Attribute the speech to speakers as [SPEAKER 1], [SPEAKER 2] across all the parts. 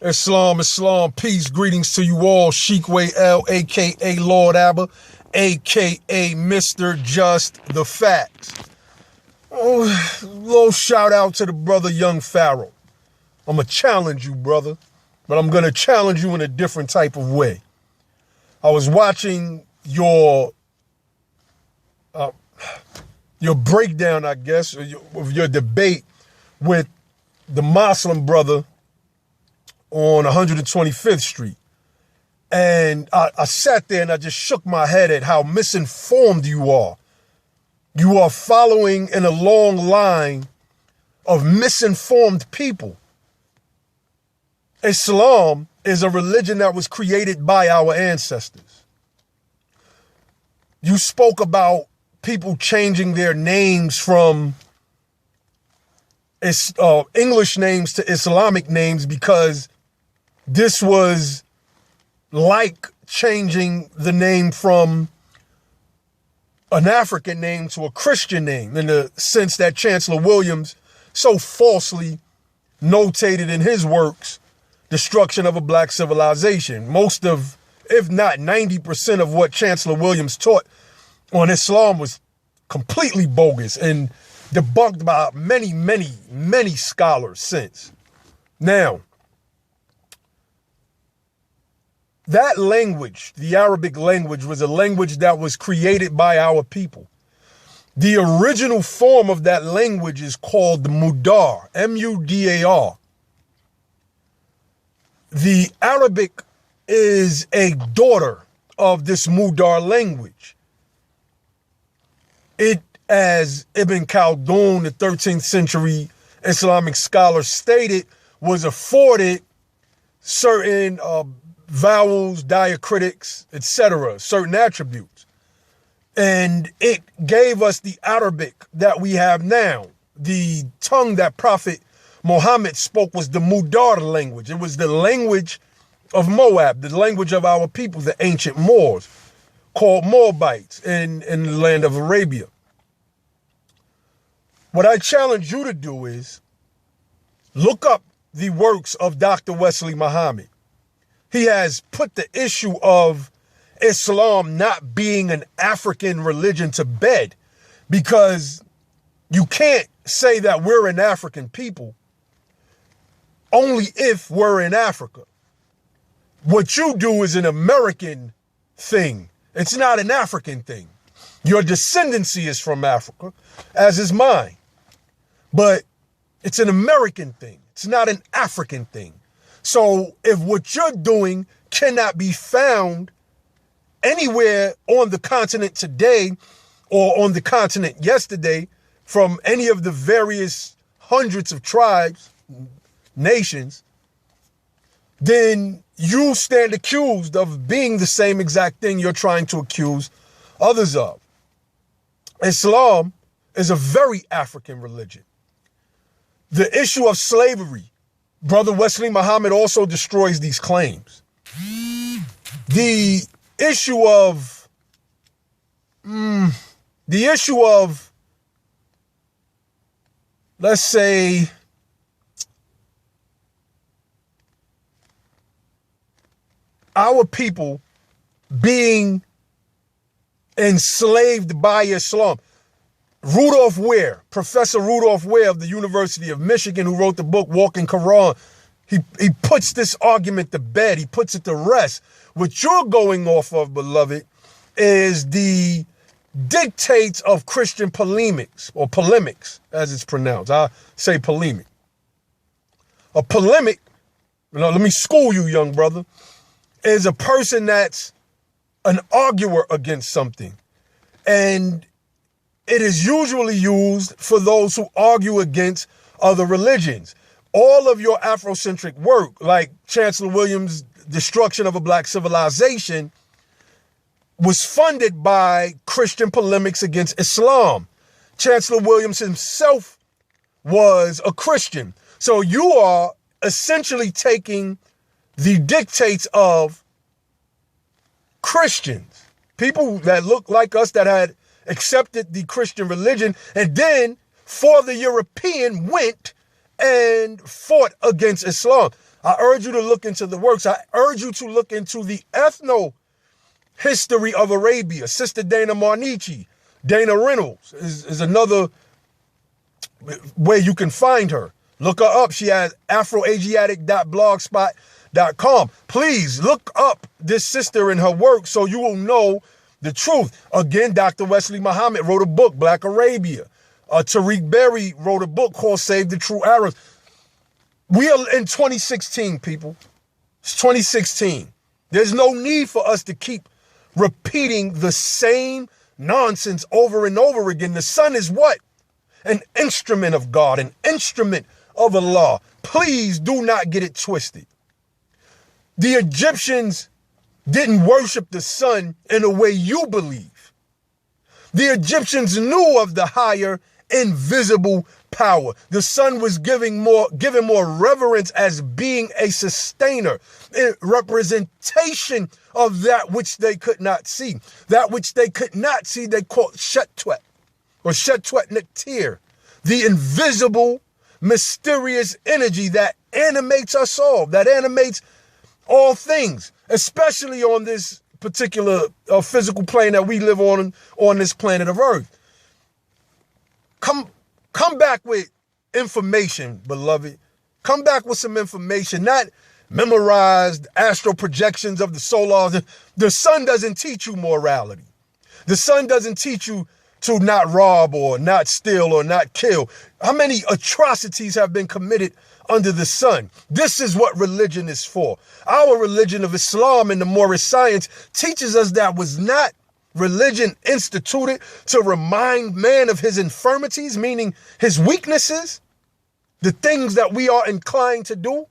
[SPEAKER 1] Islam, Islam, peace, greetings to you all. Sheikh Way L, a.k.a. Lord Abba, a.k.a. Mr. Just the Facts. Oh, little shout out to the brother Young Pharaoh. I'm going to challenge you, brother, but I'm going to challenge you in a different type of way. I was watching your breakdown, I guess, of your debate with the Muslim brother on 125th Street. And I sat there and I just shook my head at how misinformed you are. You are following in a long line of misinformed people. Islam is a religion that was created by our ancestors. You spoke about people changing their names from English names to Islamic names because this was like changing the name from an African name to a Christian name, in the sense that Chancellor Williams so falsely notated in his works, destruction of a black civilization. Most of, if not 90% of what Chancellor Williams taught on Islam was completely bogus and debunked by many, many, many scholars since. Now, that language, the Arabic language, was a language that was created by our people. The original form of that language is called the Mudar, M-U-D-A-R. The Arabic is a daughter of this Mudar language. It, as Ibn Khaldun, the 13th century Islamic scholar, stated, was afforded certain vowels, diacritics, etc., certain attributes. And it gave us the Arabic that we have now. The tongue that Prophet Muhammad spoke was the Mudar language. It was the language of Moab, the language of our people, the ancient Moors, called Moabites in the land of Arabia. What I challenge you to do is look up the works of Dr. Wesley Muhammad. He has put the issue of Islam not being an African religion to bed, because you can't say that we're an African people only if we're in Africa. What you do is an American thing. It's not an African thing. Your descendancy is from Africa, as is mine. But it's an American thing. It's not an African thing. So if what you're doing cannot be found anywhere on the continent today or on the continent yesterday from any of the various hundreds of tribes, nations, then you stand accused of being the same exact thing you're trying to accuse others of. Islam is a very African religion. The issue of slavery, Brother Wesley Muhammad also destroys these claims. The issue of, let's say, our people being enslaved by Islam. Rudolph Ware, Professor Rudolph Ware of the University of Michigan, who wrote the book Walking Quran, he puts this argument to bed. He puts it to rest. What you're going off of, beloved, is the dictates of Christian polemics, or polemics, as it's pronounced. I say polemic. A polemic, let me school you, young brother, is a person that's an arguer against something. And it is usually used for those who argue against other religions. All of your Afrocentric work, like Chancellor Williams' destruction of a black civilization, was funded by Christian polemics against Islam. Chancellor Williams himself was a Christian. So you are essentially taking the dictates of Christians, people that look like us, that had accepted the Christian religion, and then for the European went and fought against Islam. I urge you to look into the works. I urge you to look into the ethno history of Arabia. Sister Dana Marnichi, Dana Reynolds is another way you can find her. Look her up. She has afroasiatic.blogspot.com. Please look up this sister and her work so you will know the truth. Again, Dr. Wesley Muhammad wrote a book, Black Arabia. Tariq Berry wrote a book called Save the True Arabs. We are in 2016, people. It's 2016. There's no need for us to keep repeating the same nonsense over and over again. The sun is what? An instrument of God, an instrument of Allah. Please do not get it twisted. The Egyptians didn't worship the sun in a way you believe. The Egyptians knew of the higher invisible power. The sun was given more reverence as being a sustainer, a representation of that which they could not see. That which they could not see, they called Shetwet or Shetwet Nektir, the invisible, mysterious energy that animates us all, that animates all things, especially on this particular physical plane that we live on this planet of Earth. Come back with information, beloved. Come back with some information, not memorized astral projections of the solar. The sun doesn't teach you morality. The sun doesn't teach you to not rob or not steal or not kill. How many atrocities have been committed under the sun? This is what religion is for. Our religion of Islam and the Moorish science teaches us that was not religion instituted to remind man of his infirmities, meaning his weaknesses, the things that we are inclined to do.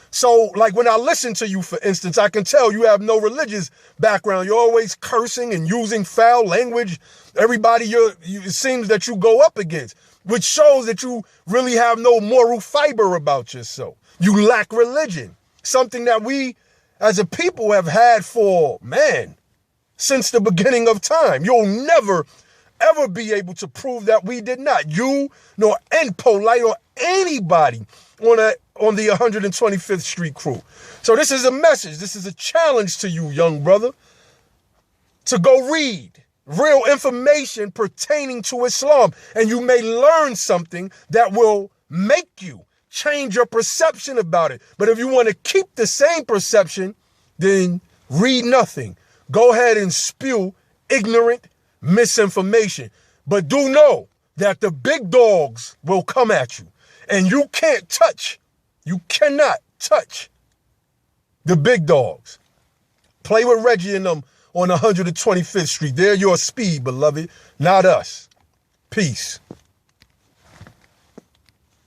[SPEAKER 1] So like when I listen to you, for instance, I can tell you have no religious background. You're always cursing and using foul language. Everybody it seems that you go up against, which shows that you really have no moral fiber about yourself. You lack religion, something that we as a people have had for, since the beginning of time. You'll never, ever be able to prove that we did not. You, nor Polite, or anybody on the 125th Street crew. So this is a message. This is a challenge to you, young brother, to go read real information pertaining to Islam. And you may learn something that will make you change your perception about it. But if you want to keep the same perception, then read nothing. Go ahead and spew ignorant misinformation. But do know that the big dogs will come at you. And you cannot touch the big dogs. Play with Reggie and them on 125th Street. They're your speed, beloved, not us. Peace.